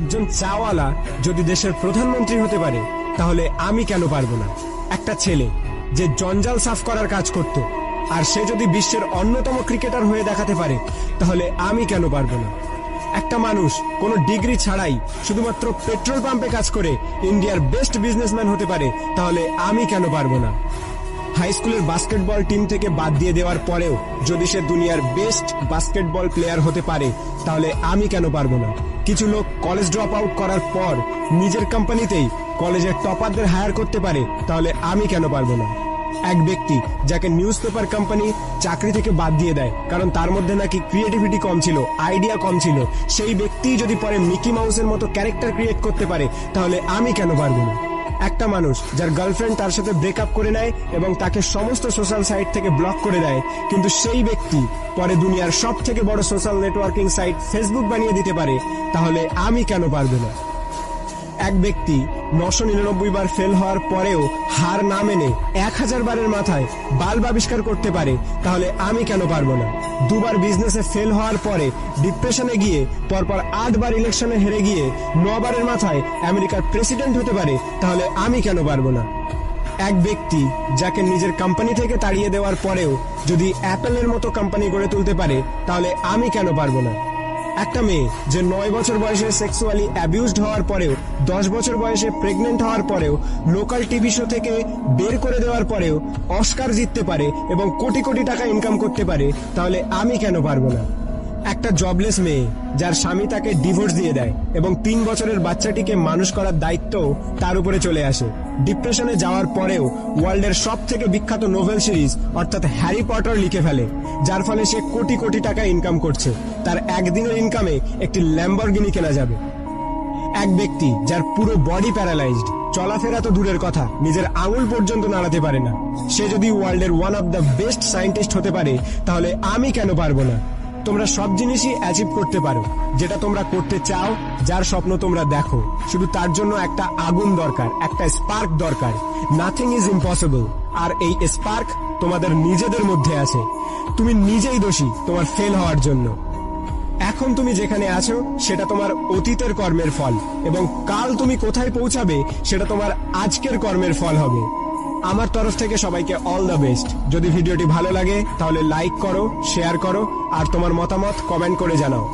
একজন চাওয়ালা যদি দেশের প্রধানমন্ত্রী হতে পারে তাহলে আমি কেন পারবো না? একটা ছেলে যে জঞ্জাল সাফ করার কাজ করত আর সে যদি বিশ্বের অন্যতম ক্রিকেটার হয়ে দেখাতে পারে তাহলে আমি কেন পারবো না? একটা মানুষ কোনো ডিগ্রি ছাড়াই শুধুমাত্র পেট্রোল পাম্পে কাজ করে ইন্ডিয়ার বেস্ট বিজনেসম্যান হতে পারে তাহলে আমি কেন পারবো না? হাই স্কুলের বাস্কেটবল টিম থেকে বাদ দিয়ে দেওয়ার পরেও যদি সে দুনিয়ার বেস্ট বাস্কেটবল প্লেয়ার হতে পারে তাহলে আমি কেন পারবো না? কিছু লোক কলেজ ড্রপ আউট করার পর নিজের কোম্পানিতেই কলেজের টপারদের হায়ার করতে পারে তাহলে আমি কেন পারবো না? এক ব্যক্তি যাকে নিউজ পেপার কোম্পানি চাকরি থেকে বাদ দিয়ে দেয় কারণ তার মধ্যে নাকি ক্রিয়েটিভিটি কম ছিল, আইডিয়া কম ছিল, সেই ব্যক্তি যদি পরে মিকি মাউসের মতো ক্যারেক্টার ক্রিয়েট করতে পারে তাহলে আমি কেন পারবো না? একটা মানুষ যার গার্লফ্রেন্ড তার সাথে ব্রেকআপ করে নেয় এবং তাকে সমস্ত সোশ্যাল সাইট থেকে ব্লক করে দেয়, কিন্তু সেই ব্যক্তি পরে দুনিয়ার সব থেকে বড় সোশ্যাল নেটওয়ার্কিং সাইট ফেসবুক বানিয়ে দিতে পারে তাহলে আমি কেন পারবো না? এক ব্যক্তি 999 বার ফেল হওয়ার পরেও হার না মেনে 1000 বারের মাথায় বাল্ব আবিষ্কার করতে পারে তাহলে আমি কেন পারবো না? দুবার বিজনেসে ফেল হওয়ার পরে ডিপ্রেশনে গিয়ে পরপর 8 বার ইলেকশনে হেরে গিয়ে 9 বারের মাথায় আমেরিকার প্রেসিডেন্ট হতে পারে তাহলে আমি কেন পারবো না? এক ব্যক্তি যাকে নিজের কোম্পানি থেকে তাড়িয়ে দেওয়ার পরেও যদি অ্যাপেলের মতো কোম্পানি গড়ে তুলতে পারে তাহলে আমি কেন পারবো না? একটা মেয়ে যে 9 বছর বয়সে সেক্সুয়ালি অ্যাবিউজড হওয়ার পরেও 10 বছর বয়সে প্রেগনেন্ট হওয়ার পরেও লোকাল টিভি শো থেকে বের করে দেওয়ার পরেও অস্কার জিততে পারে এবং কোটি কোটি টাকা ইনকাম করতে পারে তাহলে আমি কেন পারবো না? একটা জবলেস মেয়ে যার স্বামী তাকে ডিভোর্স দিয়ে দেয় এবং 3 বছরের বাচ্চাটিকে মানুষ করার দায়িত্ব তার উপরে চলে আসে, ডিপ্রেশনে যাওয়ার পরেও ওয়ার্ল্ডের সব থেকে বিখ্যাত নোভেল সিরিজ অর্থাৎ হ্যারি পটার লিখে ফেলে, যার ফলে সে কোটি কোটি টাকা ইনকাম করছে, তার একদিনের ইনকামে একটি ল্যাম্বরগিনি কেনা যাবে। এক ব্যক্তি যার পুরো বডি প্যারালাইজড, চলাফেরা তো দূরের কথা, নিজের আঙুল পর্যন্ত নাড়াতে পারে না, সে যদি ওয়ার্ল্ডের one of the best scientist হতে পারে তাহলে আমি কেন পারবো না? তোমরা সব জিনিসই অ্যাচিভ করতে পারো যেটা তোমরা করতে চাও, যার স্বপ্ন তোমরা দেখো, শুধু তার জন্য একটা আগুন দরকার, একটা স্পার্ক দরকার। নাথিং ইজ ইম্পসিবল, আর এই স্পার্ক তোমাদের নিজেদের মধ্যে আছে। তুমি নিজেই দোষী তোমার ফেল হওয়ার জন্য। এখন তুমি যেখানে আছো সেটা তোমার অতীতের কর্মের ফল, এবং কাল তুমি কোথায় পৌঁছাবে সেটা তোমার আজকের কর্মের ফল হবে। আমার তরফ থেকে সবাইকে অল দ্য বেস্ট। যদি ভিডিওটি ভালো লাগে তাহলে লাইক করো, শেয়ার করো আর তোমার মতামত কমেন্ট করে জানাও।